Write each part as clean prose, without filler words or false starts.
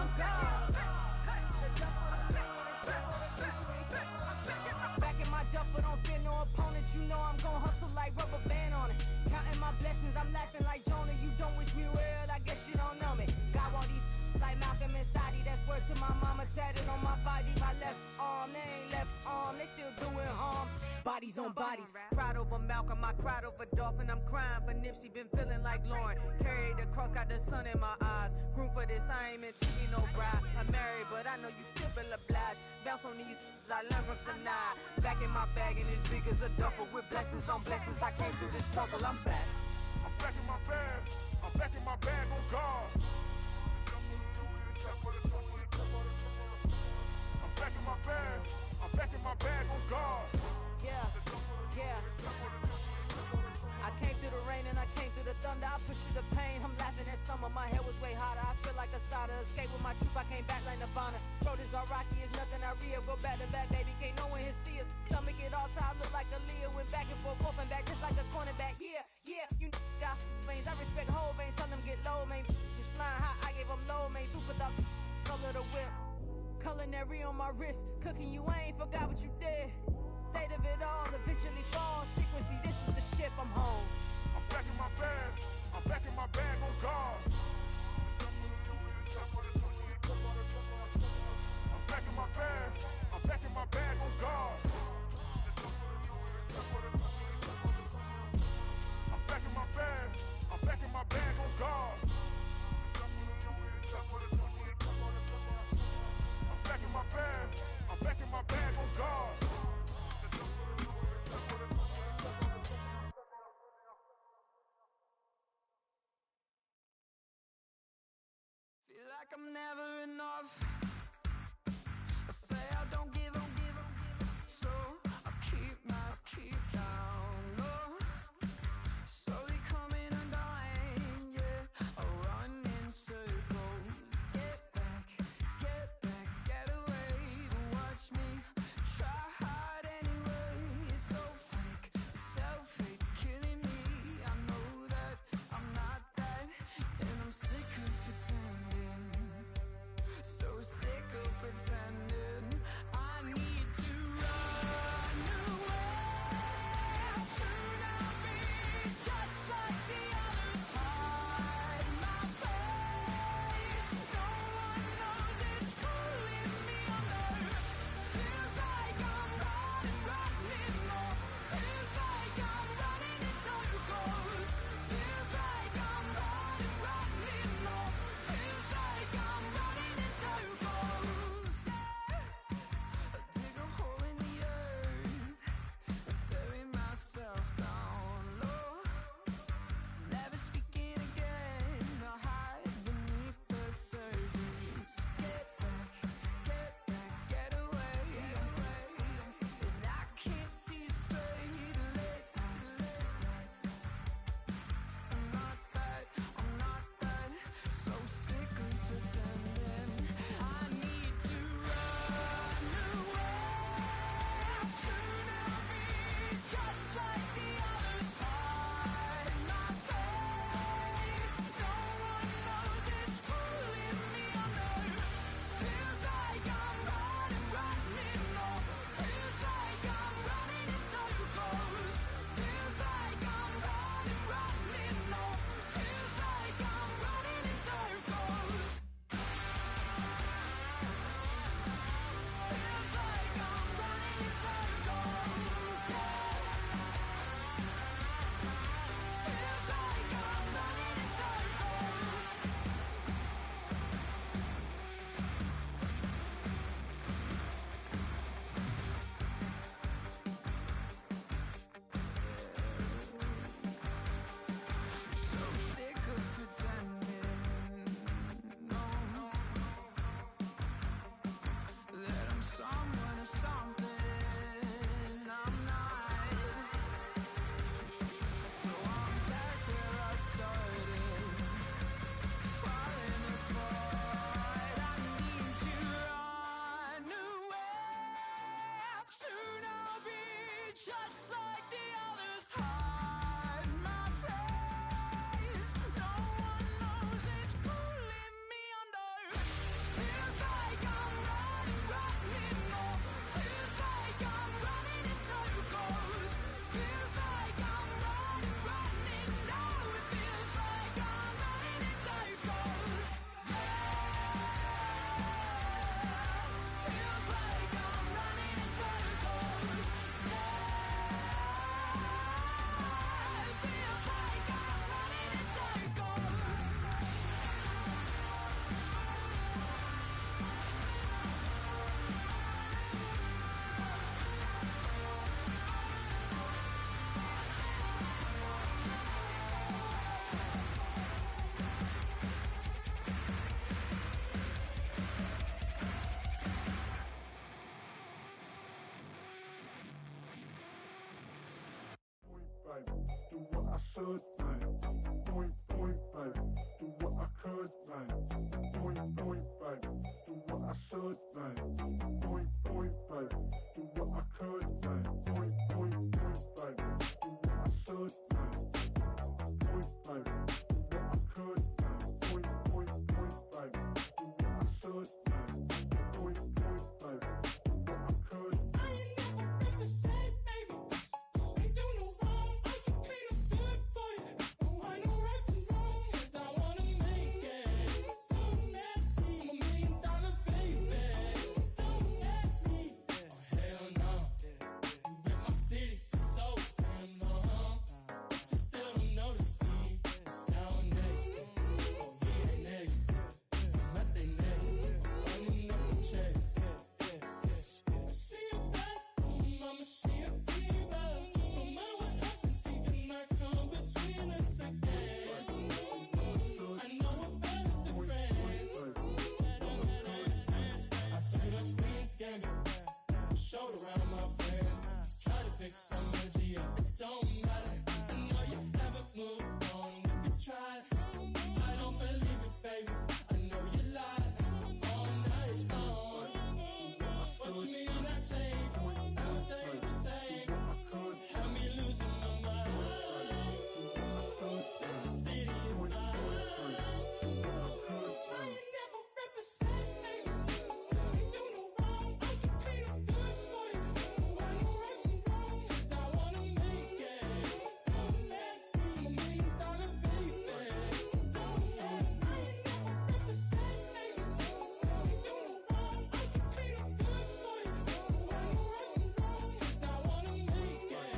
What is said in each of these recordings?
on God. Back in my duffel, don't fear no opponent. You know I'm gon' hustle like rubber band on it. Counting my blessings, I'm laughing like Jonah. You don't wish me well, I guess you don't know me. Got all these like Malcolm and Sadie. That's word to my mama, tatted on my body. My left arm, they ain't left arm, they still doing harm. Bodies on bodies, cried over Malcolm, I cried over Dolphin. I'm crying for Nipsey, been feeling like Lauren. Carried the cross, got the sun in my eyes. Room for this, I ain't meant to be no bride. I'm married, but I know you still feel obliged. Bounce on these, I learned from tonight. Back in my bag and it's big as a duffel. With blessings on blessings, I came through this struggle, I'm back. I'm back in my bag, I'm back in my bag on God. I'm back in my bag, I'm back in my bag on God. Yeah, yeah. I came through the rain and I came through the thunder. I pushed through the pain, I'm laughing at summer. My hair was way hotter, I feel like a starter. Escape with my truth, I came back like Nirvana. Road is all rocky, it's nothing I real. Go back to back, baby, can't no one here see us. Stomach it all tied, look like a Leah. Went back and forth and back, just like a cornerback. Yeah, yeah, you got veins, I respect whole veins. Tell them get low, man. Just flying high, I gave them low, man. Super the color the whip. Culinary on my wrist, cooking you, I ain't forgot what you did. State of it all, eventually falls. Frequency, this is the ship, I'm home. I'm back in my bag, I'm back in my bag on God. I'm back in my bag, I'm back in my bag on God. I'm back in my bag, I'm back in my bag on God. I'm back in my bag, I'm back in my bag on God. Feel like I'm never enough. I say I don't give up, so I keep down low. Slowly coming undone, yeah. I run in circles. Get back, get away. Watch me try hard anyway. It's so fake, the self-hate's killing me. I know that I'm not that, and I'm sick of pretending. So do what I should, man. Point, point, baby, do what I could, man. Point, point, baby, do what I should, man. Point, point, baby, do what I could, man. Point, point, point, baby, do what I should, man. Point, baby, do what I could, man. Point, point, point, baby, do what I should, man. Point, point, baby, do what I could. I ain't never represent, baby. Ain't do no wrong. I can clean up good for you. Oh, I know right from wrong. 'Cause I wanna make it. So nasty. I'm $1 million baby. Don't let me. Oh, hell no. You rip my city so damn long. Just still don't notice me. Sound next. Oh, VA next. Met they next. Running up the check. She a bad woman, mama, she a diva. No matter what happens, she cannot come between us again. I know we're better than friends. I played up Queen's Gambit, showed around my friends. Try to pick some energy up, it don't matter. I know you haven't moved on if you tried. I don't believe it, baby. I know you lied all night long. What you mean I changed? I'll stay the same. Had me losing my mind. City is mine. I ain't never represent, baby. Ain't do no wrong. I can clean up good for you. Oh, I know right from wrong. 'Cause I wanna make it. So let me. I'm $1 million baby. Don't let me. I ain't never represent, baby. Ain't do no wrong. I can clean up good for you. Oh, I know right from wrong. 'Cause I wanna make it.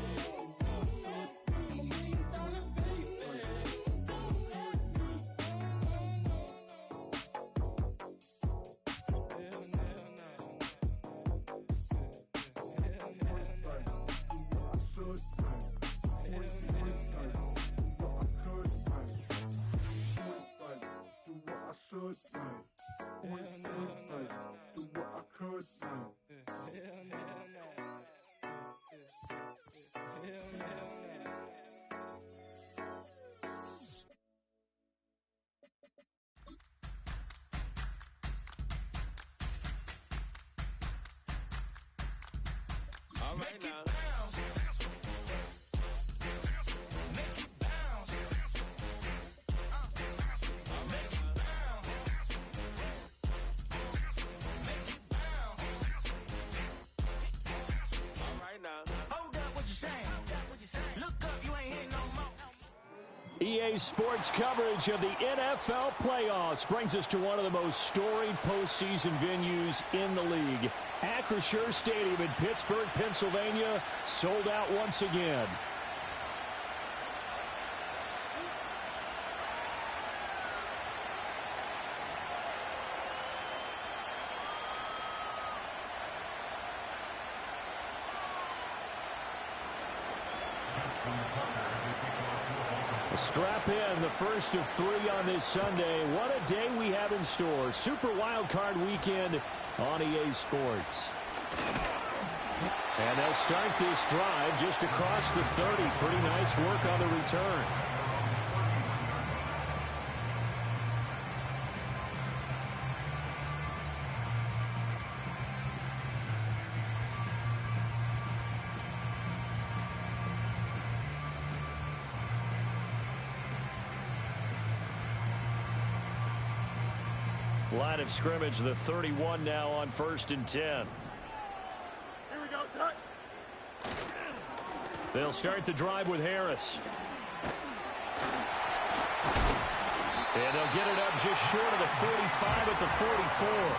So let me. I'm $1 million baby. Don't let me. All right now. All right now. Hold up, what you saying? Look up, you ain't hitting no more. EA Sports coverage of the NFL playoffs brings us to one of the most storied postseason venues in the league. Acrisure Stadium in Pittsburgh, Pennsylvania, sold out once again. Strap in, the first of 3 on this Sunday. What a day we have in store. Super Wild Card Weekend on EA Sports. And they'll start this drive just across the 30. Pretty nice work on the return. Line of scrimmage, the 31 now on 1st and 10. Here we go, son. They'll start the drive with Harris. And they'll get it up just short of the 45 at the 44.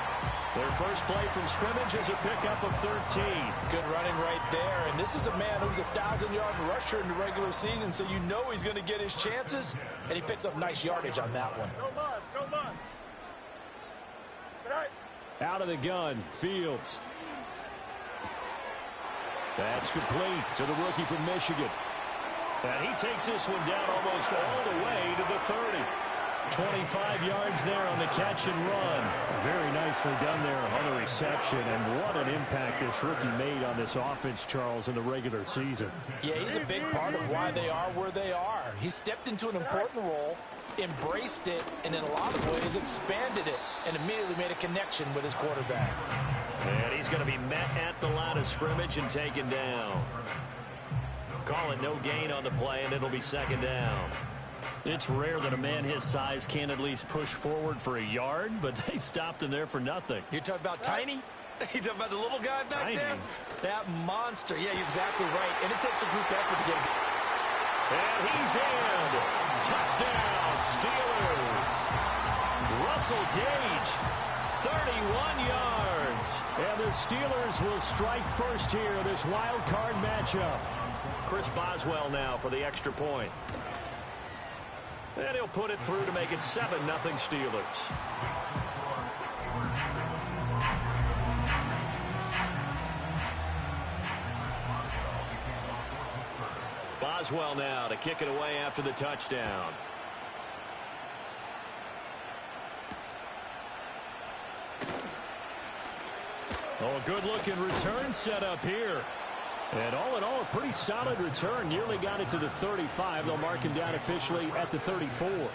Their first play from scrimmage is a pickup of 13. Good running right there. And this is a man who's a 1,000-yard rusher in the regular season, so you know he's going to get his chances, and he picks up nice yardage on that one. No muss, no muss. Out of the gun, Fields. That's complete to the rookie from Michigan. And he takes this one down almost all the way to the 30. 25 yards there on the catch and run. Very nicely done there on the reception, and what an impact this rookie made on this offense, Charles, in the regular season. Yeah, he's a big part of why they are where they are. He stepped into an important role, embraced it, and in a lot of ways expanded it, and immediately made a connection with his quarterback. And he's going to be met at the line of scrimmage and taken down. Call it no gain on the play, and it'll be second down. It's rare that a man his size can at least push forward for a yard, but they stopped him there for nothing. You're talking about tiny? You talking about the little guy back there? That monster. Yeah, you're exactly right. And it takes a group effort to get it. And he's in. Touchdown, Steelers. Russell Gage, 31 yards. And the Steelers will strike first here in this wild card matchup. Chris Boswell now for the extra point. And he'll put it through to make it 7-0 Steelers. Boswell now to kick it away after the touchdown. Oh, a good-looking return set up here. And all in all, a pretty solid return. Nearly got it to the 35. They'll mark him down officially at the 34.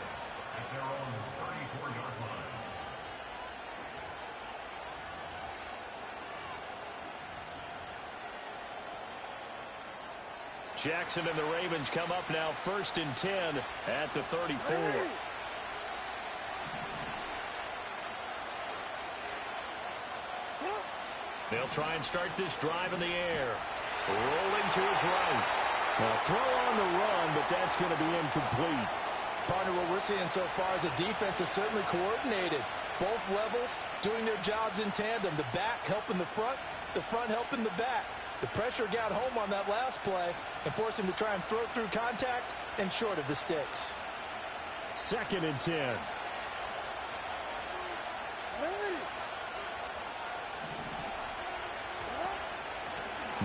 Jackson and the Ravens come up now 1st and 10 at the 34. They'll try and start this drive in the air. Rolling to his right. Now throw on the run, but that's going to be incomplete. Partner, what we're seeing so far is the defense is certainly coordinated. Both levels doing their jobs in tandem. The back helping the front helping the back. The pressure got home on that last play and forced him to try and throw through contact and short of the sticks. 2nd and 10.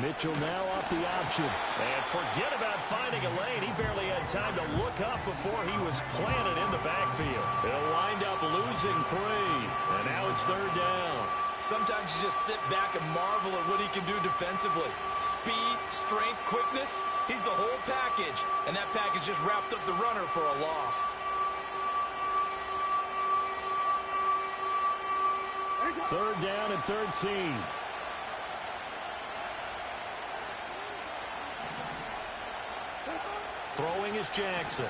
Mitchell now off the option. And forget about finding a lane. He barely had time to look up before he was planted in the backfield. He'll wind up losing 3. And now it's 3rd down. Sometimes you just sit back and marvel at what he can do defensively. Speed, strength, quickness. He's the whole package. And that package just wrapped up the runner for a loss. 3rd down and 13. Throwing is Jackson.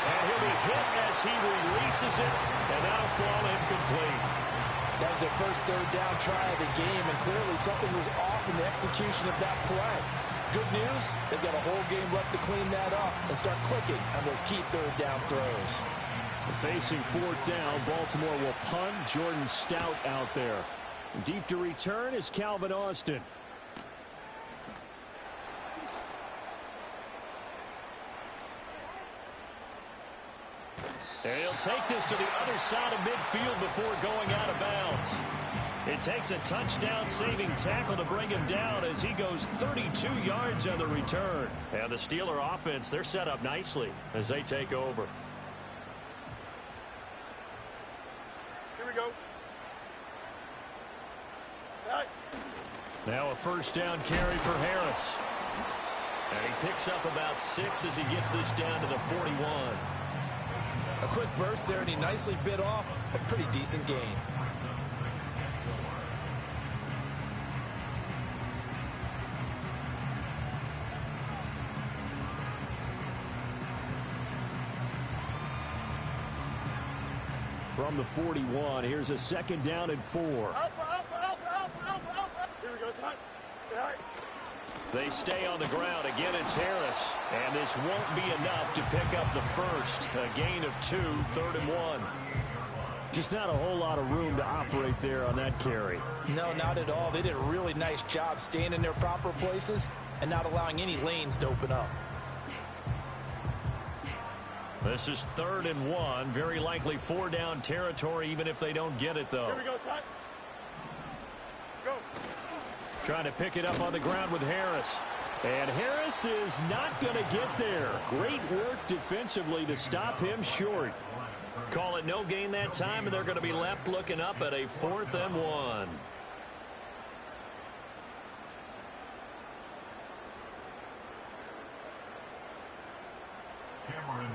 And he'll be hit as he releases it, and that'll fall incomplete. That was their first 3rd down try of the game, and clearly something was off in the execution of that play. Good news, they've got a whole game left to clean that up and start clicking on those key 3rd down throws. Facing 4th down, Baltimore will punt. Jordan Stout out there. Deep to return is Calvin Austin. And he'll take this to the other side of midfield before going out of bounds. It takes a touchdown-saving tackle to bring him down as he goes 32 yards on the return. And the Steeler offense, they're set up nicely as they take over. Here we go. Now a 1st down carry for Harris. And he picks up about 6 as he gets this down to the 41. A quick burst there, and he nicely bit off a pretty decent gain. From the 41, here's a 2nd down and 4. Here we go, son. They stay on the ground. Again, it's Harris. And this won't be enough to pick up the first. A gain of 2, 3rd and 1. Just not a whole lot of room to operate there on that carry. No, not at all. They did a really nice job staying in their proper places and not allowing any lanes to open up. This is 3rd and 1. Very likely 4-down territory, even if they don't get it, though. Here we go, son. Go. Trying to pick it up on the ground with Harris. And Harris is not going to get there. Great work defensively to stop him short. Call it no gain that time, and they're going to be left looking up at a 4th and 1.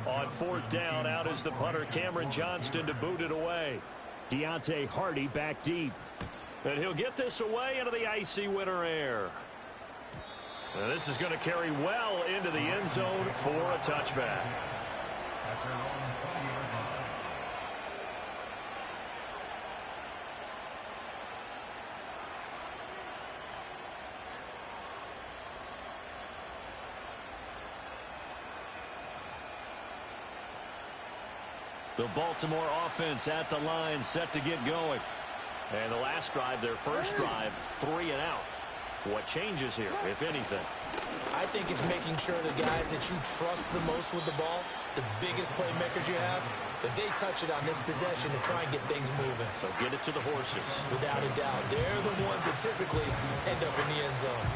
On 4th down, out is the punter, Cameron Johnston, to boot it away. Deontay Hardy back deep. And he'll get this away into the icy winter air. And this is going to carry well into the end zone for a touchback. The Baltimore offense at the line, set to get going. And the last drive, their first drive, 3 and out. What changes here, if anything? I think it's making sure the guys that you trust the most with the ball, the biggest playmakers you have, that they touch it on this possession to try and get things moving. So get it to the horses. Without a doubt. They're the ones that typically end up in the end zone.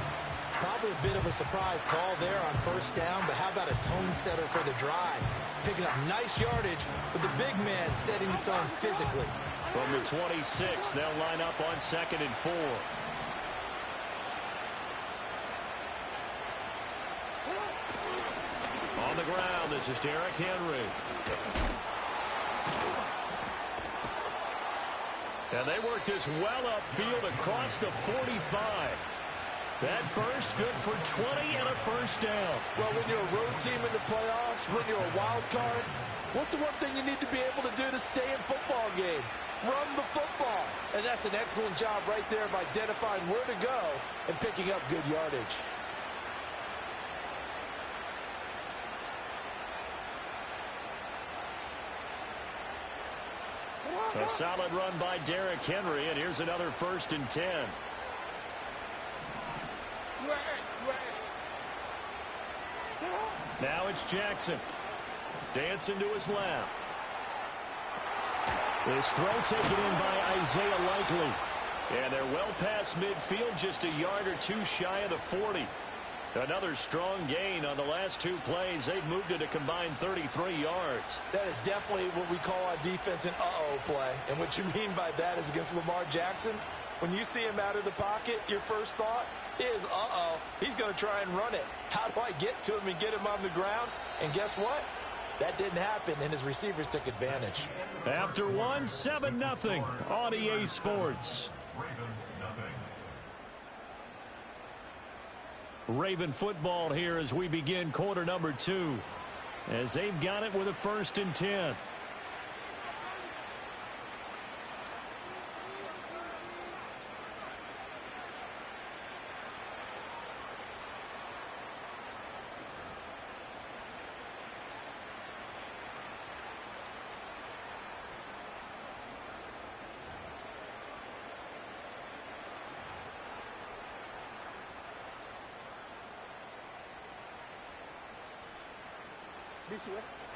Probably a bit of a surprise call there on 1st down, but how about a tone setter for the drive? Picking up nice yardage, but the big man setting the tone physically. From the 26, they'll line up on 2nd and 4. On the ground, this is Derrick Henry. And they work this well upfield across the 45. That burst good for 20 and a 1st down. Well, when you're a road team in the playoffs, when you're a wild card, what's the one thing you need to be able to do to stay in football games? Run the football. And that's an excellent job right there of identifying where to go and picking up good yardage. A solid run by Derrick Henry, and here's another 1st and 10. Now it's Jackson. Dancing to his left. This throw taken in by Isaiah Likely. And they're well past midfield, just a yard or two shy of the 40. Another strong gain on the last 2 plays. They've moved it a combined 33 yards. That is definitely what we call on defense an uh-oh play. And what you mean by that is against Lamar Jackson, when you see him out of the pocket, your first thought is, uh-oh, he's going to try and run it. How do I get to him and get him on the ground? And guess what? That didn't happen, and his receivers took advantage. After 1, 7-0 on EA Sports. Raven football here as we begin quarter number 2. As they've got it with a 1st and 10.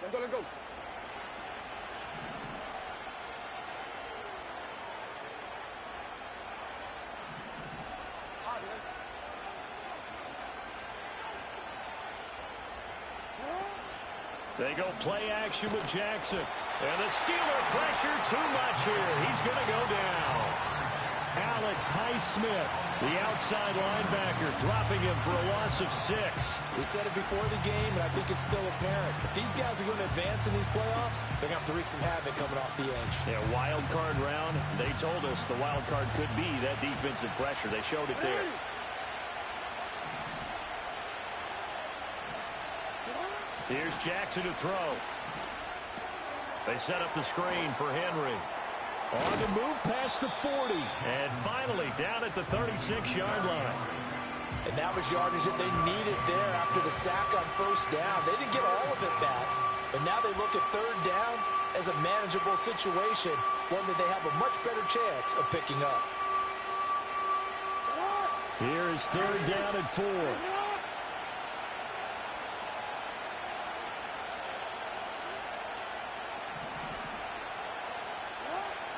Let go. They go play action with Jackson. And the Steeler pressure too much here. He's going to go down. Alex Highsmith, the outside linebacker, dropping him for a loss of 6. We said it before the game, and I think it's still apparent. If these guys are going to advance in these playoffs, they're going to have to wreak some havoc coming off the edge. Yeah, wild card round. They told us the wild card could be that defensive pressure. They showed it there. Here's Jackson to throw. They set up the screen for Henry. On the move past the 40. And finally down at the 36-yard line. And that was yardage that they needed there after the sack on 1st down. They didn't get all of it back, but now they look at 3rd down as a manageable situation, one that they have a much better chance of picking up. Here is 3rd down and 4.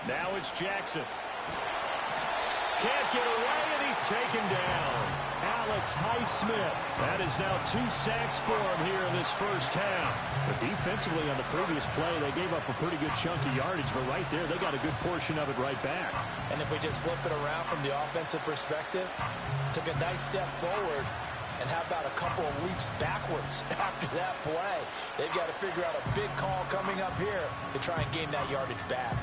Now it's Jackson. Can't get away, and he's taken down. Alex Highsmith. That is now 2 sacks for him here in this first half. But defensively on the previous play, they gave up a pretty good chunk of yardage, but right there, they got a good portion of it right back. And if we just flip it around from the offensive perspective, took a nice step forward, and how about a couple of leaps backwards after that play? They've got to figure out a big call coming up here to try and gain that yardage back.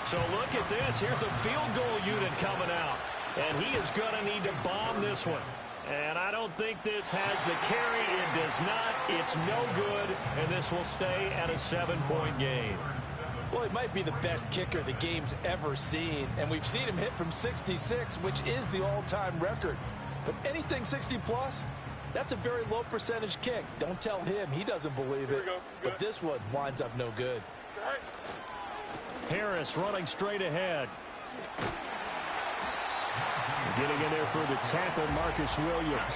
So look at this. Here's the field goal unit coming out. And he is going to need to bomb this one. And I don't think this has the carry. It does not. It's no good. And this will stay at a 7-point game. Well, he might be the best kicker the game's ever seen. And we've seen him hit from 66, which is the all-time record. But anything 60-plus, that's a very low percentage kick. Don't tell him. He doesn't believe it. But this one winds up no good. Harris running straight ahead. Getting in there for the tackle, Marcus Williams.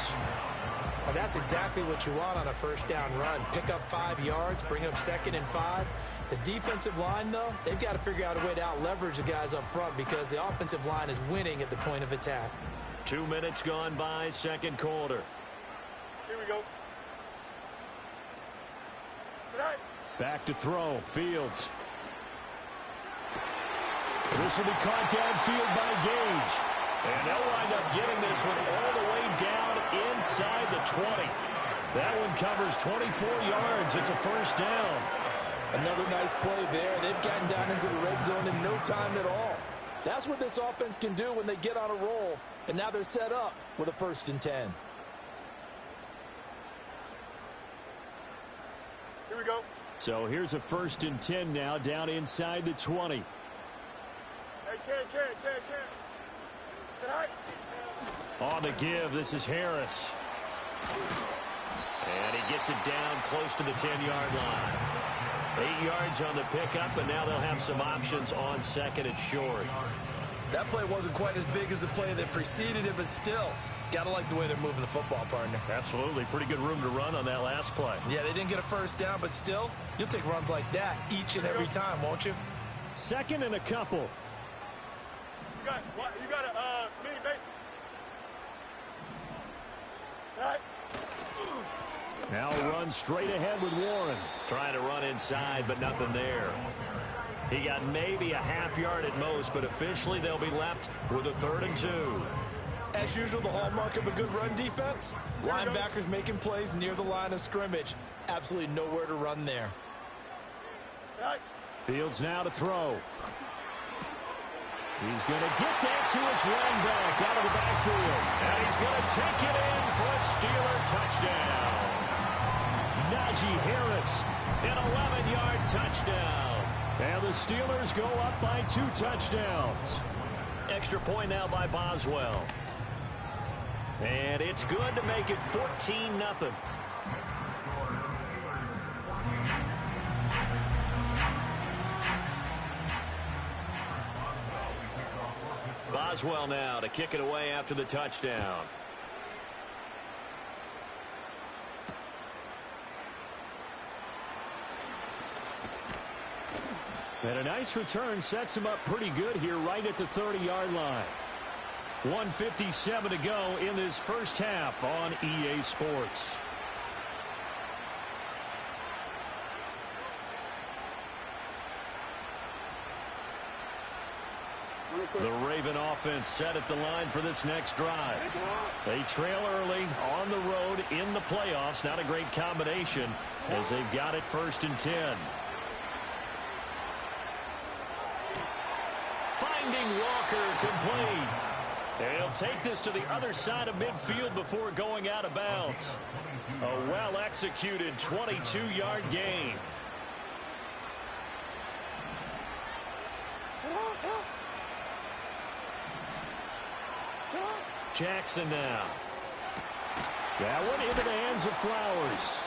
Well, that's exactly what you want on a first down run. Pick up 5 yards, bring up 2nd and 5. The defensive line, though, they've got to figure out a way to out-leverage the guys up front because the offensive line is winning at the point of attack. 2 minutes gone by, second quarter. Here we go. Back to throw, Fields. This will be caught downfield by Gage. And they'll wind up getting this one all the way down inside the 20. That one covers 24 yards. It's a first down. Another nice play there. They've gotten down into the red zone in no time at all. That's what this offense can do when they get on a roll. And now they're set up with a 1st and 10. Here we go. So here's a 1st and 10 now down inside the 20. Hey, Ken. Sit high. On the give, this is Harris. And he gets it down close to the 10-yard line. 8 yards on the pickup, and now they'll have some options on 2nd and short. That play wasn't quite as big as the play that preceded it, but still, got to like the way they're moving the football, partner. Absolutely. Pretty good room to run on that last play. Yeah, they didn't get a first down, but still, you'll take runs like that each and every time, won't you? 2nd and a couple. You got a mini base. All right. Now run straight ahead with Warren. Trying to run inside, but nothing there. He got maybe a half yard at most, but officially they'll be left with a 3rd and 2. As usual, the hallmark of a good run defense, linebackers making plays near the line of scrimmage. Absolutely nowhere to run there. Fields now to throw. He's going to get that to his running back out of the backfield. And he's going to take it in for a Steeler touchdown. Najee Harris, An 11-yard touchdown. and the Steelers go up by 2 touchdowns. Extra point now by Boswell. And it's good to make it 14-0. Boswell now to kick it away after the touchdown. And a nice return sets him up pretty good here right at the 30-yard line. 1:57 to go in this first half on EA Sports. The Raven offense set at the line for this next drive. They trail early on the road in the playoffs. Not a great combination as they've got it 1st and 10. Finding Walker complete. And he'll take this to the other side of midfield before going out of bounds. A well-executed 22-yard gain. Jackson now. That one into the hands of Flowers.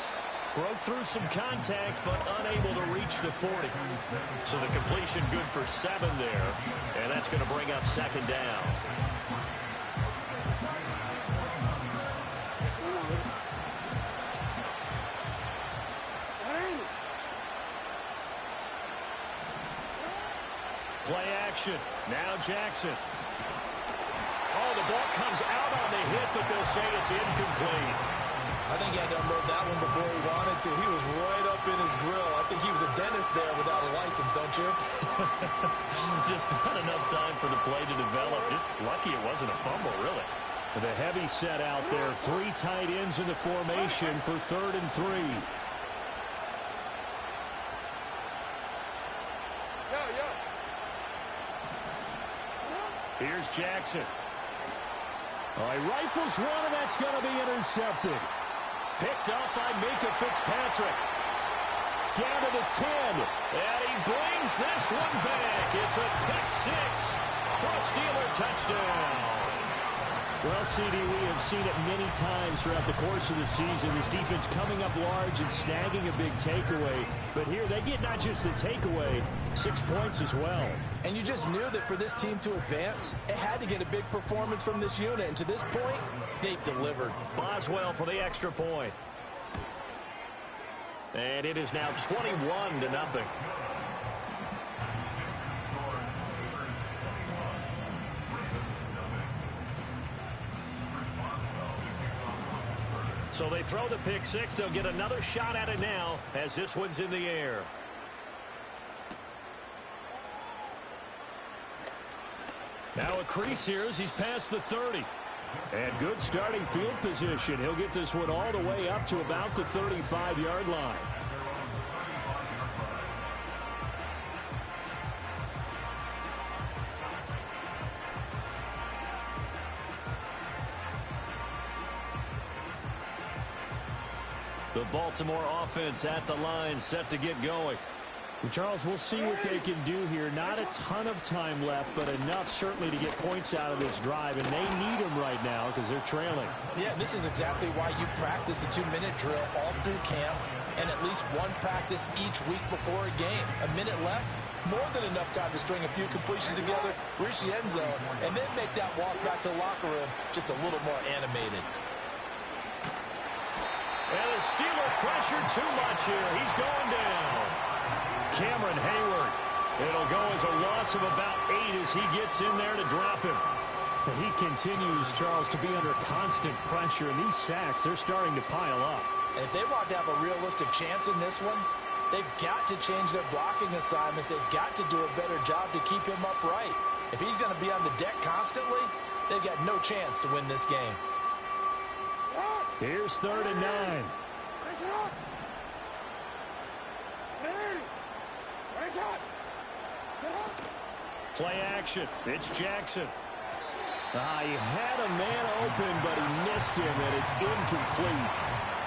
Broke through some contact, but unable to reach the 40. So the completion good for 7 there. And that's going to bring up 2nd down. Play action. Now Jackson. Oh, the ball comes out on the hit, but they'll say it's incomplete. I think he had to unload that one before he wanted to. He was right up in his grill. I think he was a dentist there without a license, don't you? Just not enough time for the play to develop. Just lucky it wasn't a fumble, really. The heavy set out there. 3 tight ends in the formation for 3rd and 3. Here's Jackson. All right, rifles one, and that's going to be intercepted. Picked up by Minka Fitzpatrick. Down to the 10. And he brings this one back. It's a pick 6 for a Steeler touchdown. Well, CD, we have seen it many times throughout the course of the season. This defense coming up large and snagging a big takeaway. But here they get not just the takeaway, 6 points as well. And you just knew that for this team to advance, it had to get a big performance from this unit. And to this point, they've delivered. Boswell for the extra point. And it is now 21-0. So they throw the pick 6. They'll get another shot at it now as this one's in the air. Now a crease here as he's past the 30. And good starting field position. He'll get this one all the way up to about the 35-yard line. The Baltimore offense at the line, set to get going. And Charles, we'll see what they can do here. Not a ton of time left, but enough certainly to get points out of this drive. And they need them right now because they're trailing. Yeah, this is exactly why you practice a 2-minute drill all through camp and at least one practice each week before a game. A minute left, more than enough time to string a few completions together, reach the end zone, and then make that walk back to the locker room just a little more animated. And the Steeler pressure too much here. He's going down. Cameron Hayward. It'll go as a loss of about 8 as he gets in there to drop him. But he continues, Charles, to be under constant pressure, and these sacks, they're starting to pile up. And if they want to have a realistic chance in this one, they've got to change their blocking assignments. They've got to do a better job to keep him upright. If he's going to be on the deck constantly, they've got no chance to win this game. Here's 3rd and 9. Play action. It's Jackson. He had a man open, but he missed him, and it's incomplete.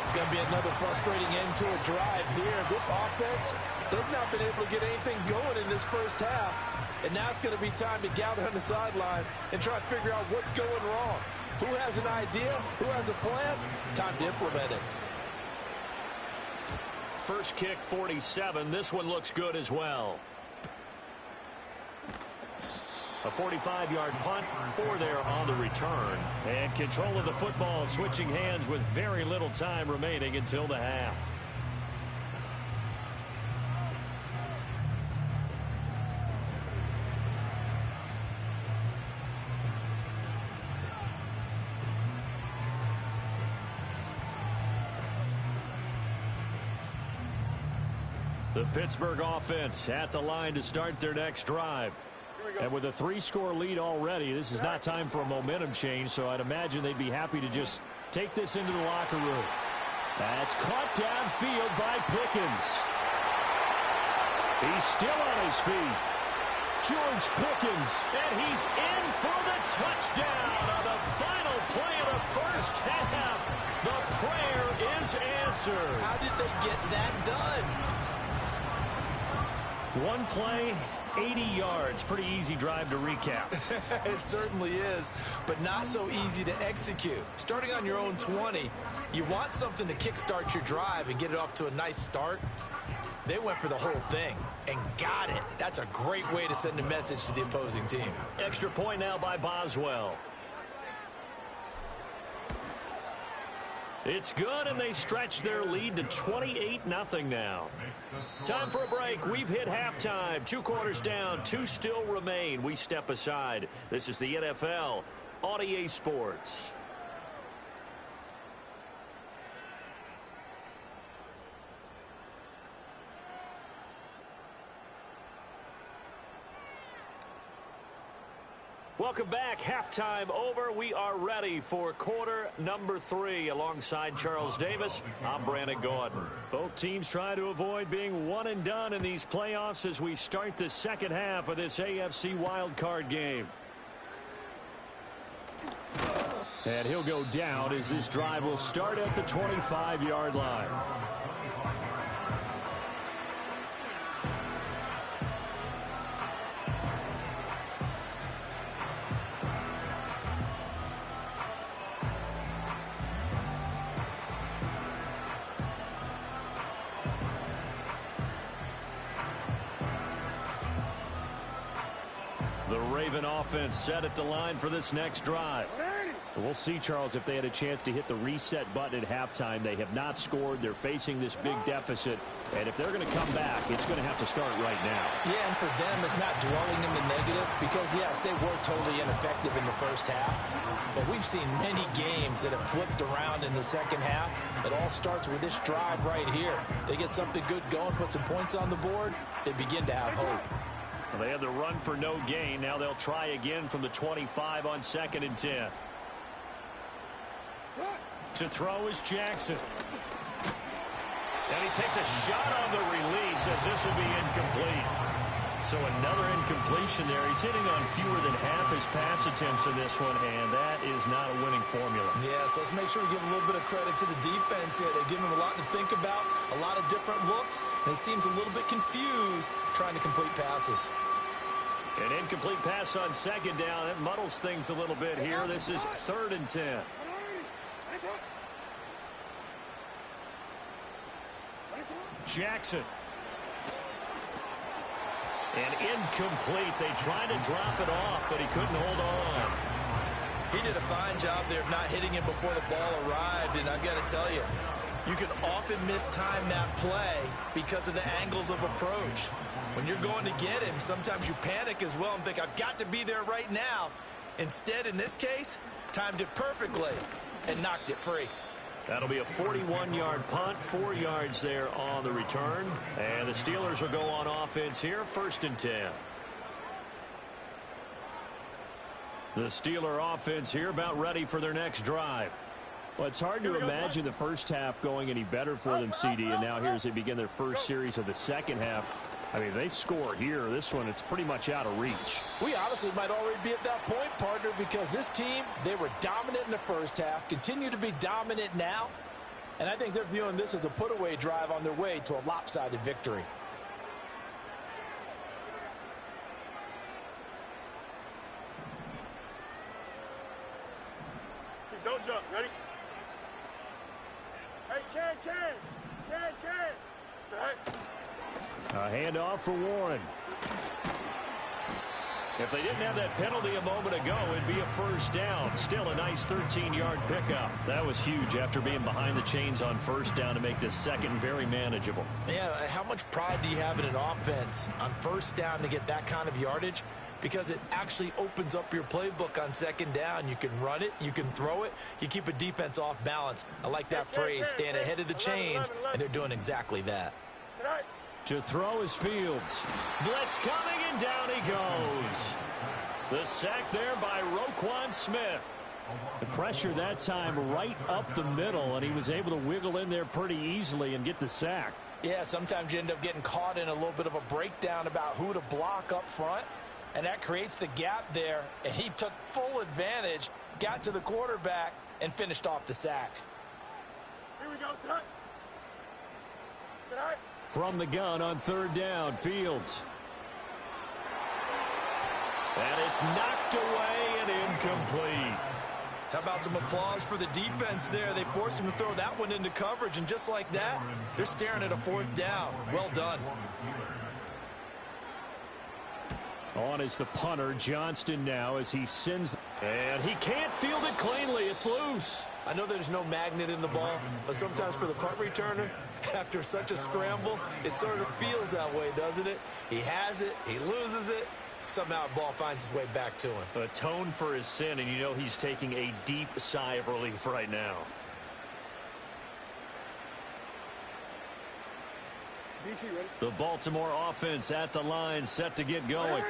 It's going to be another frustrating end to a drive here. This offense, they've not been able to get anything going in this first half. And now it's going to be time to gather on the sidelines and try to figure out what's going wrong. Who has an idea? Who has a plan? Time to implement it. First kick, 47. This one looks good as well. A 45-yard punt, 4 there on the return. And control of the football, switching hands with very little time remaining until the half. The Pittsburgh offense at the line to start their next drive. And with a 3-score lead already, this is not time for a momentum change, so I'd imagine they'd be happy to just take this into the locker room. That's caught downfield by Pickens. He's still on his feet. George Pickens. And he's in for the touchdown on the final play of the first half. The prayer is answered. How did they get that done? One play, 80 yards. Pretty easy drive to recap. It certainly is, but not so easy to execute. Starting on your own 20, you want something to kickstart your drive and get it off to a nice start. They went for the whole thing and got it. That's a great way to send a message to the opposing team. Extra point now by Boswell. It's good, and they stretch their lead to 28-0 now. Time for a break. We've hit halftime. 2 quarters down, 2 still remain. We step aside. This is the NFL on EA Sports. Welcome back. Halftime over. We are ready for quarter number 3. Alongside Charles Davis, I'm Brandon Gordon. Both teams try to avoid being one and done in these playoffs as we start the second half of this AFC wildcard game. And he'll go down as this drive will start at the 25-yard line. The Raven offense set at the line for this next drive. We'll see, Charles, if they had a chance to hit the reset button at halftime. They have not scored. They're facing this big deficit. And if they're going to come back, it's going to have to start right now. Yeah, and for them, it's not dwelling in the negative because, yes, they were totally ineffective in the first half. But we've seen many games that have flipped around in the second half. It all starts with this drive right here. They get something good going, put some points on the board, they begin to have hope. Well, they had the run for no gain. Now they'll try again from the 25 on 2nd and 10. To throw is Jackson. And he takes a shot on the release as this will be incomplete. So another incompletion there. He's hitting on fewer than half his pass attempts in this one, and that is not a winning formula. Yes, let's make sure we give a little bit of credit to the defense here. They give him a lot to think about, a lot of different looks, and he seems a little bit confused trying to complete passes. An incomplete pass on 2nd down. That muddles things a little bit here. This is 3rd and 10. Jackson. And incomplete. They tried to drop it off, but he couldn't hold on. He did a fine job there of not hitting him before the ball arrived, and I've got to tell you, you can often mistime that play because of the angles of approach. When you're going to get him, sometimes you panic as well and think, I've got to be there right now. Instead, in this case, timed it perfectly and knocked it free. That'll be a 41-yard punt, 4 yards there on the return. And the Steelers will go on offense here, 1st and 10. The Steeler offense here about ready for their next drive. Well, it's hard to imagine the first half going any better for them, CD, and now here as they begin their first series of the second half. I mean, if they score here, this one, it's pretty much out of reach. We honestly might already be at that point, partner, because this team, they were dominant in the first half, continue to be dominant now, and I think they're viewing this as a put-away drive on their way to a lopsided victory. Don't jump. Ready? Hey, Ken. A handoff for Warren. If they didn't have that penalty a moment ago, it'd be a 1st down. Still a nice 13-yard pickup. That was huge after being behind the chains on 1st down to make this second very manageable. Yeah, how much pride do you have in an offense on 1st down to get that kind of yardage? Because it actually opens up your playbook on 2nd down. You can run it, you can throw it, you keep a defense off balance. I like that phrase, staying ahead of the chains, and they're doing exactly that. To throw is Fields. Blitz coming, and down he goes. The sack there by Roquan Smith. The pressure that time right up the middle, and he was able to wiggle in there pretty easily and get the sack. Yeah, sometimes you end up getting caught in a little bit of a breakdown about who to block up front, and that creates the gap there, and he took full advantage, got to the quarterback, and finished off the sack. Here we go, Sit up. From the gun on 3rd down, Fields. And it's knocked away and incomplete. How about some applause for the defense there? They forced him to throw that one into coverage, and just like that, they're staring at a 4th down. Well done. On is the punter, Johnston now, as he sends. And he can't field it cleanly. It's loose. I know there's no magnet in the ball, but sometimes for the punt returner, after such a scramble, it sort of feels that way, doesn't it? He has it, he loses it, somehow the ball finds its way back to him. Atone for his sin, and you know he's taking a deep sigh of relief right now. The Baltimore offense at the line, set to get going.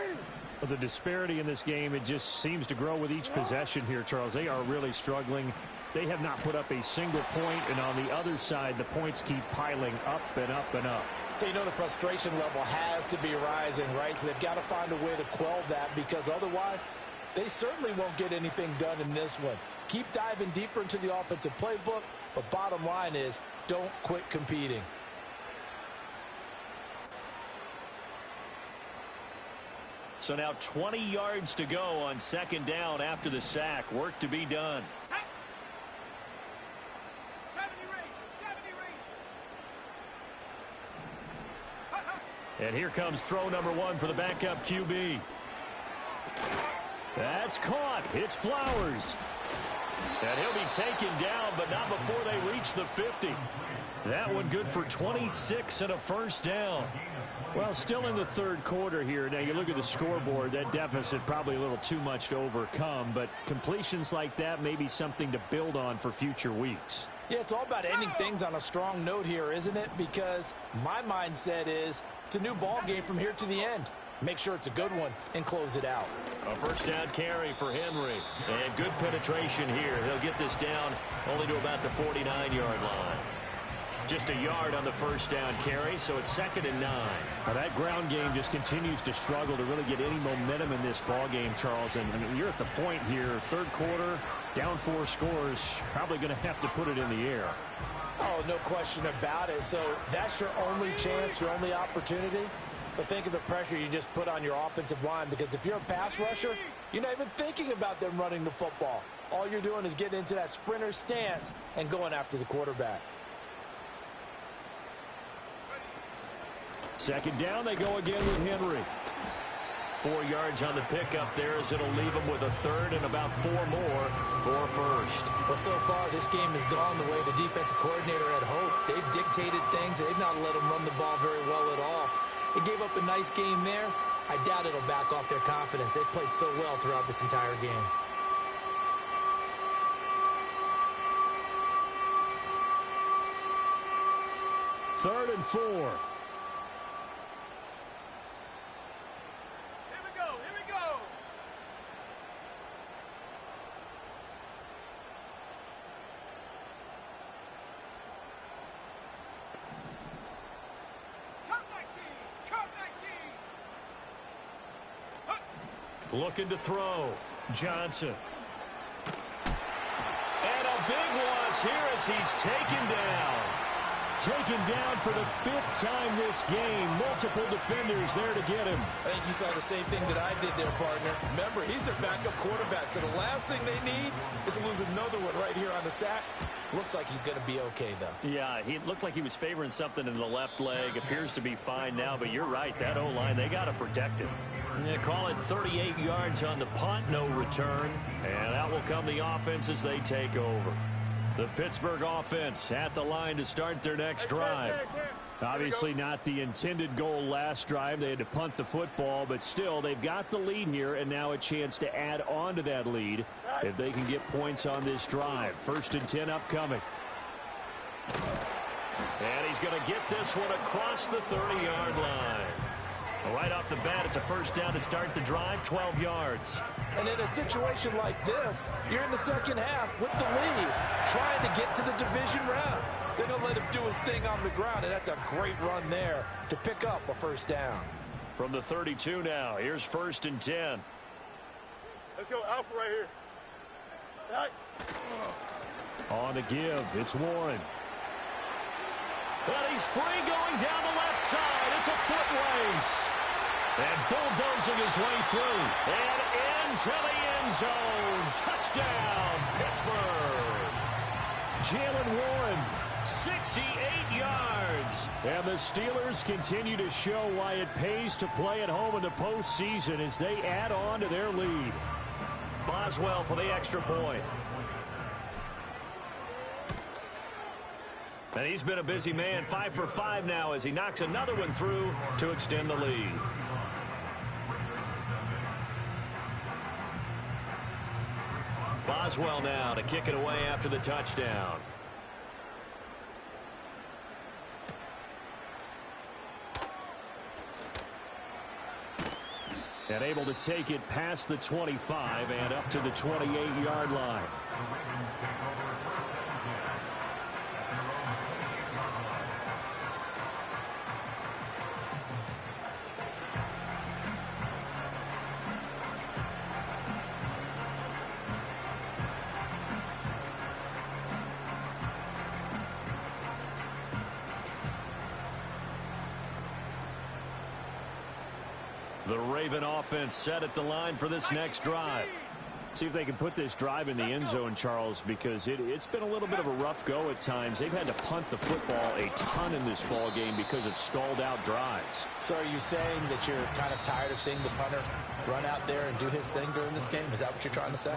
The disparity in this game, it just seems to grow with each possession here, Charles. They are really struggling. They have not put up a single point, and on the other side, the points keep piling up and up and up. So you know the frustration level has to be rising, right? So they've got to find a way to quell that, because otherwise they certainly won't get anything done in this one. Keep diving deeper into the offensive playbook, but bottom line is don't quit competing. So now 20 yards to go on second down after the sack. Work to be done. And here comes throw number one for the backup QB. That's caught. It's Flowers. And he'll be taken down, but not before they reach the 50. That one good for 26 and a first down. Well, still in the third quarter here. Now, you look at the scoreboard, that deficit probably a little too much to overcome, but completions like that may be something to build on for future weeks. Yeah, it's all about ending things on a strong note here, isn't it? Because my mindset is it's a new ball game from here to the end. Make sure it's a good one and close it out. A first down carry for Henry. And good penetration here. He'll get this down only to about the 49-yard line. Just a yard on the first down carry, so it's 2nd and 9. Now that ground game just continues to struggle to really get any momentum in this ball game, Charles. And I mean, you're at the point here, third quarter, down 4 scores, probably going to have to put it in the air. Oh, no question about it. So that's your only chance, your only opportunity. But think of the pressure you just put on your offensive line, because if you're a pass rusher, you're not even thinking about them running the football. All you're doing is getting into that sprinter stance and going after the quarterback. Second down, they go again with Henry. 4 yards on the pickup there, as it'll leave them with a third and about 4 more for first. Well, so far, this game has gone the way the defensive coordinator had hoped. They've dictated things. They've not let them run the ball very well at all. They gave up a nice game there. I doubt it'll back off their confidence. They've played so well throughout this entire game. Third and 4. Looking to throw. Johnson. And a big loss here as he's taken down. Taken down for the 5th time this game. Multiple defenders there to get him. I think you saw the same thing that I did there, partner. Remember, he's their backup quarterback, so the last thing they need is to lose another one right here on the sack. Looks like he's going to be okay, though. Yeah, he looked like he was favoring something in the left leg. Appears to be fine now, but you're right. That O-line, they got to protect him. They call it 38 yards on the punt, no return. And out will come the offense as they take over. The Pittsburgh offense at the line to start their next drive. Obviously not the intended goal last drive. They had to punt the football, but still they've got the lead here, and now a chance to add on to that lead if they can get points on this drive. 1st and 10 upcoming. And he's going to get this one across the 30-yard line. Right off the bat, it's a first down to start the drive, 12 yards. And in a situation like this, you're in the second half with the lead, trying to get to the division round. They're going to let him do his thing on the ground, and that's a great run there to pick up a first down. From the 32 now, here's 1st and 10. Let's go Alpha right here. Right. On the give, it's Warren. But he's free going down the left side. It's a foot race. And bulldozing his way through. And into the end zone. Touchdown, Pittsburgh. Jalen Warren. 68 yards. And the Steelers continue to show why it pays to play at home in the postseason as they add on to their lead. Boswell for the extra point. And he's been a busy man, 5 for 5 now as he knocks another one through to extend the lead. Boswell now to kick it away after the touchdown. And able to take it past the 25 and up to the 28-yard line. The Raven offense set at the line for this next drive. See if they can put this drive in the end zone, Charles, because it's been a little bit of a rough go at times. They've had to punt the football a ton in this ball game because of stalled out drives. So are you saying that you're kind of tired of seeing the punter run out there and do his thing during this game? Is that what you're trying to say?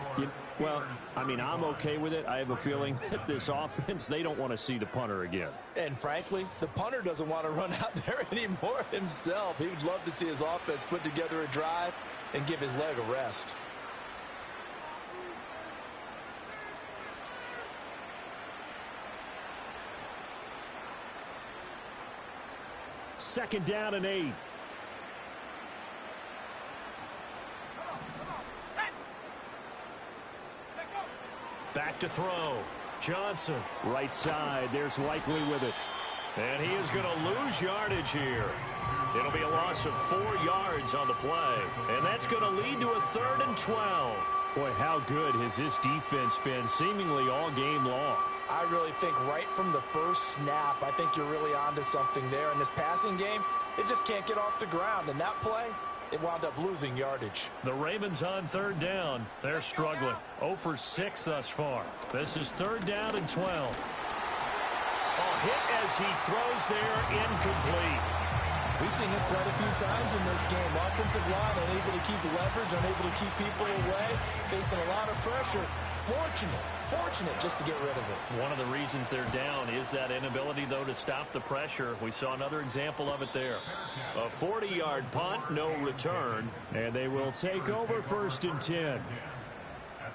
Well, I mean, I'm okay with it. I have a feeling that this offense, they don't want to see the punter again. And frankly, the punter doesn't want to run out there anymore himself. He would love to see his offense put together a drive and give his leg a rest. Second down and 8. Back to throw. Johnson. Right side. There's Likely with it. And he is going to lose yardage here. It'll be a loss of 4 yards on the play. And that's going to lead to a 3rd and 12. Boy, how good has this defense been seemingly all game long? I really think right from the first snap, I think you're really onto something there. In this passing game, it just can't get off the ground. And that play, it wound up losing yardage. The Ravens on 3rd down. They're struggling. 0 for 6 thus far. This is 3rd down and 12. A hit as he throws there, incomplete. We've seen this quite a few times in this game. Offensive line unable to keep leverage, unable to keep people away, facing a lot of pressure. Fortunate just to get rid of it. One of the reasons they're down is that inability, though, to stop the pressure. We saw another example of it there. A 40-yard punt, no return. And they will take over 1st and 10. At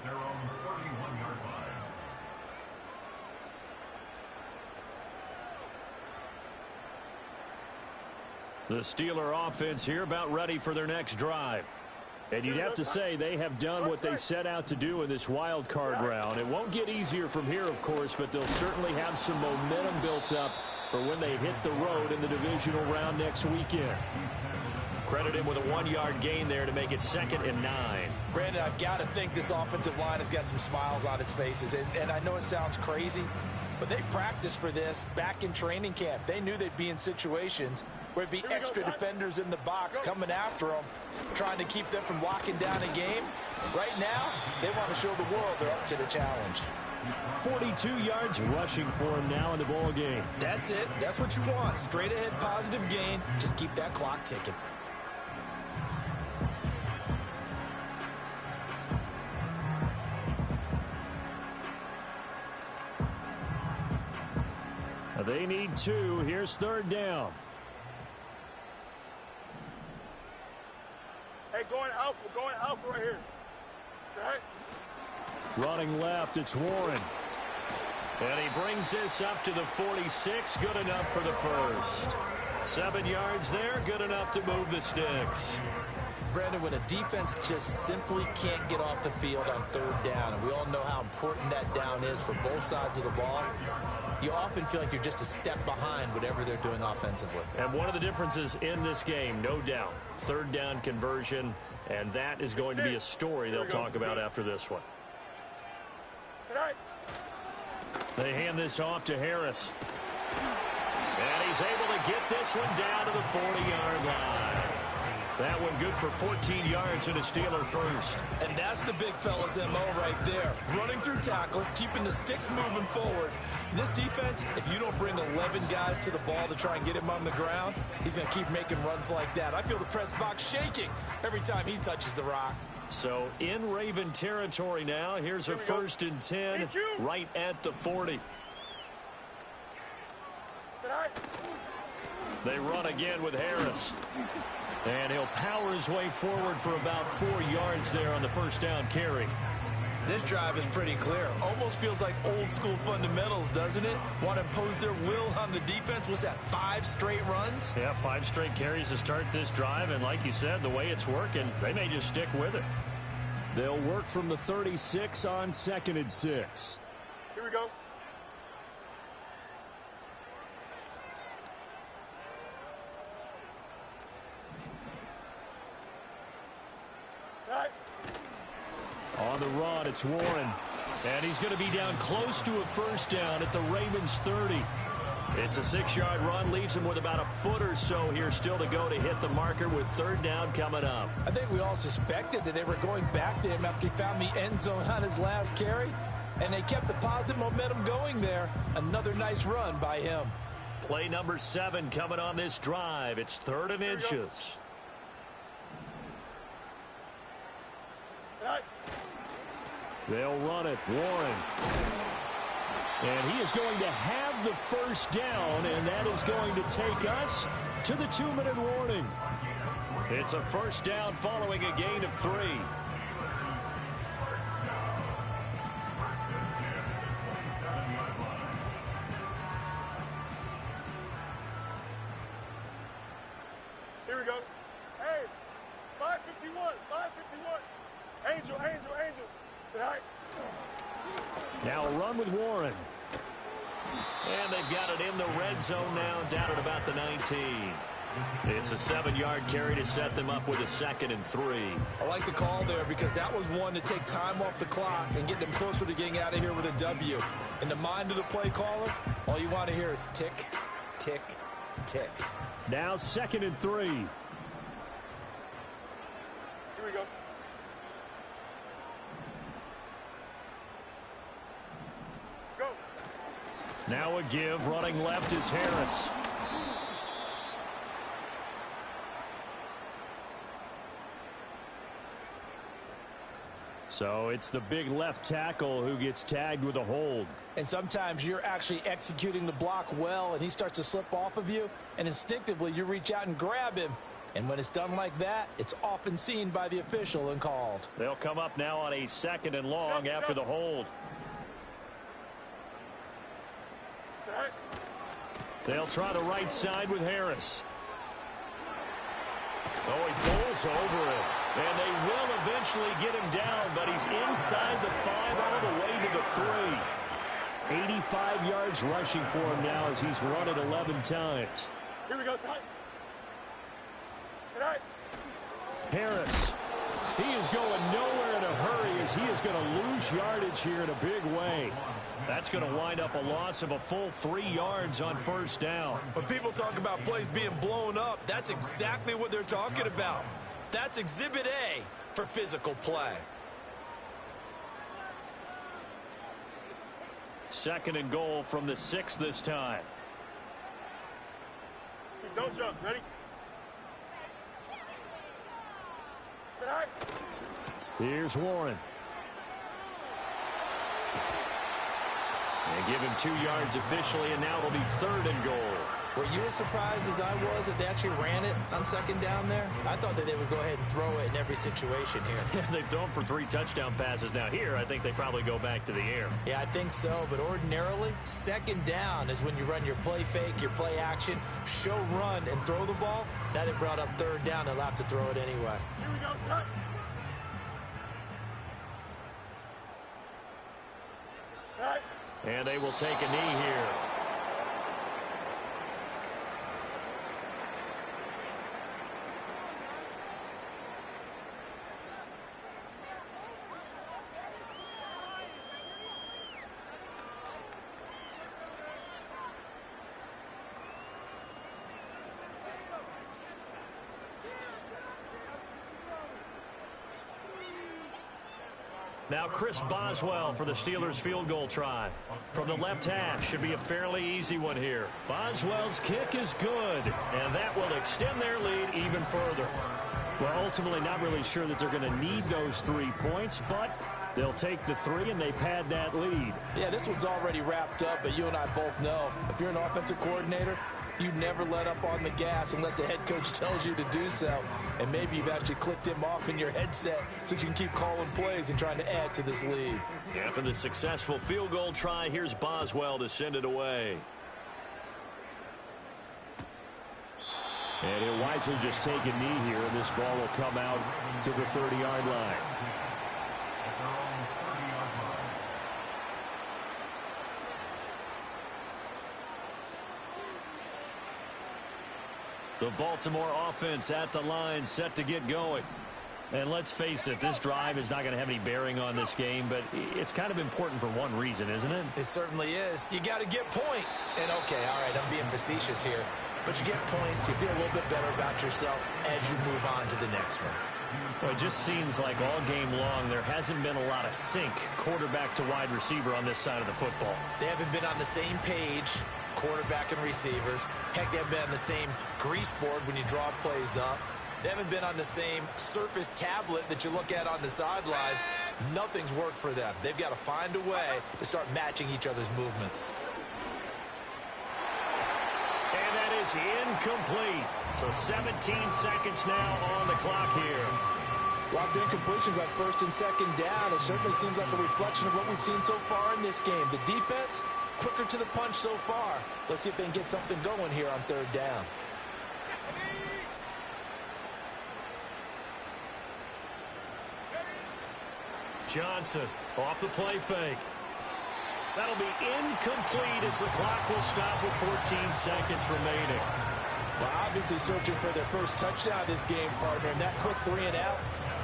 their own 41-yard line. The Steeler offense here about ready for their next drive. And you'd have to say they have done what they set out to do in this wild card round. It won't get easier from here, of course, but they'll certainly have some momentum built up for when they hit the road in the divisional round next weekend. Credit him with a 1-yard gain there to make it 2nd and 9. Brandon, I've got to think this offensive line has got some smiles on its faces. And I know it sounds crazy, but they practiced for this back in training camp. They knew they'd be in situations where it'd be extra defenders in the box coming after them, trying to keep them from locking down a game. Right now, they want to show the world they're up to the challenge. 42 yards rushing for him now in the ball game. That's it. That's what you want. Straight ahead positive gain. Just keep that clock ticking. They need 2. Here's 3rd down. Hey, going alpha. We're going alpha right here. Right. Running left, it's Warren. And he brings this up to the 46. Good enough for the first. 7 yards there. Good enough to move the sticks. Brandon, when a defense just simply can't get off the field on 3rd down, and we all know how important that down is for both sides of the ball, you often feel like you're just a step behind whatever they're doing offensively. And one of the differences in this game, no doubt, 3rd down conversion, and that is going to be a story they'll talk about after this one. They hand this off to Harris. And he's able to get this one down to the 40-yard line. That one good for 14 yards and a Steeler first. And that's the big fella's MO right there. Running through tackles, keeping the sticks moving forward. This defense, if you don't bring 11 guys to the ball to try and get him on the ground, he's going to keep making runs like that. I feel the press box shaking every time he touches the rock. So in Raven territory now. Here's a 1st and 10 right at the 40. They run again with Harris. And he'll power his way forward for about 4 yards there on the 1st down carry. This drive is pretty clear. Almost feels like old school fundamentals, doesn't it? Want to impose their will on the defense. What's that, 5 straight runs? Yeah, 5 straight carries to start this drive, and like you said, the way it's working, they may just stick with it. They'll work from the 36 on 2nd and 6. Here we go. Right. On the run, it's Warren. And he's going to be down close to a first down at the Ravens 30. It's a 6-yard run, leaves him with about a foot or so here still to go to hit the marker with 3rd down coming up. I think we all suspected that they were going back to him after he found the end zone on his last carry, and they kept the positive momentum going there. Another nice run by him. Play number 7 coming on this drive. It's 3rd and inches. Right. They'll run it. Warren. And he is going to have the first down, and that is going to take us to the 2-minute warning. It's a first down following a gain of 3. Here we go. Hey, 551, 551. Angel, angel, angel. Right. Now a run with Warren. And they've got it in the red zone now, down at about the 19. It's a 7-yard carry to set them up with a 2nd and 3. I like the call there because that was one to take time off the clock and get them closer to getting out of here with a W. In the mind of the play caller, all you want to hear is tick, tick, tick. Now 2nd and 3. Here we go. Go. Now a give. Running left is Harris. So it's the big left tackle who gets tagged with a hold. And sometimes you're actually executing the block well, and he starts to slip off of you, and instinctively you reach out and grab him. And when it's done like that, it's often seen by the official and called. They'll come up now on a 2nd and long after the hold. Right. They'll try the right side with Harris. Oh, he pulls over it. And they will eventually get him down, but he's inside the 5 all the way to the 3. 85 yards rushing for him now as he's run it 11 times. Here we go, side. Tonight. Harris. He is going nowhere in a hurry as he is going to lose yardage here in a big way. That's going to wind up a loss of a full 3 yards on first down. When people talk about plays being blown up, that's exactly what they're talking about. That's Exhibit A for physical play. 2nd and goal from the 6 this time. Don't jump. Ready? Tonight. Here's Warren. And give him 2 yards officially, and now it'll be 3rd and goal. Were you as surprised as I was that they actually ran it on 2nd down there? I thought that they would go ahead and throw it in every situation here. Yeah, they've thrown for 3 touchdown passes. Now here, I think they probably go back to the air. Yeah, I think so, but ordinarily, 2nd down is when you run your play fake, your play action, show run, and throw the ball. Now they brought up 3rd down, they'll have to throw it anyway. Here we go, tonight. Right. And they will take a knee here. Now Chris Boswell for the Steelers field goal try. From the left hash, should be a fairly easy one here. Boswell's kick is good, and that will extend their lead even further. Well, ultimately not really sure that they're going to need those 3 points, but they'll take the 3 and they pad that lead. Yeah, this one's already wrapped up, but you and I both know if you're an offensive coordinator, You never let up on the gas unless the head coach tells you to do so. And maybe you've actually clicked him off in your headset so you can keep calling plays and trying to add to this lead. After the successful field goal try, here's Boswell to send it away. And he'll wisely just take a knee here, and this ball will come out to the 30-yard line. The Baltimore offense at the line, set to get going. And let's face it, this drive is not going to have any bearing on this game, but it's kind of important for one reason, isn't it? It certainly is. You got to get points. And, okay, all right, I'm being facetious here. But you get points, you feel a little bit better about yourself as you move on to the next one. Well, it just seems like all game long there hasn't been a lot of sync quarterback to wide receiver on this side of the football. They haven't been on the same page, quarterback and receivers. Heck, they haven't been on the same grease board when you draw plays up. They haven't been on the same surface tablet that you look at on the sidelines. Nothing's worked for them. They've got to find a way to start matching each other's movements. And that is incomplete. So 17 seconds now on the clock here. A lot of incompletions on first and second down. It certainly seems like a reflection of what we've seen so far in this game. The defense, quicker to the punch so far. Let's see if they can get something going here on third down. Johnson off the play fake. That'll be incomplete as the clock will stop with 14 seconds remaining. Well, obviously searching for their first touchdown this game, partner, and that quick 3 and out,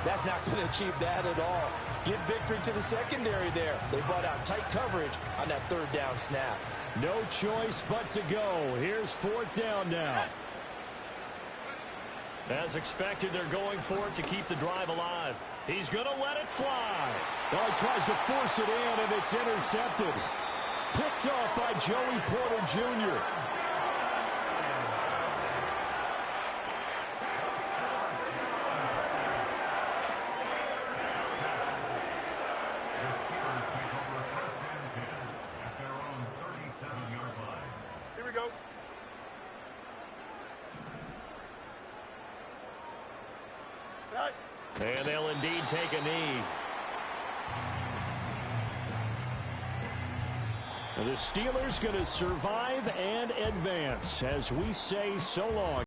that's not going to achieve that at all. Give victory to the secondary there. They brought out tight coverage on that third down snap. No choice but to go. Here's fourth down now. As expected, they're going for it to keep the drive alive. He's going to let it fly. Well, he tries to force it in, and it's intercepted. Picked off by Joey Porter Jr. Here we go. Right. And they'll indeed take a knee. The Steelers going to survive and advance as we say so long.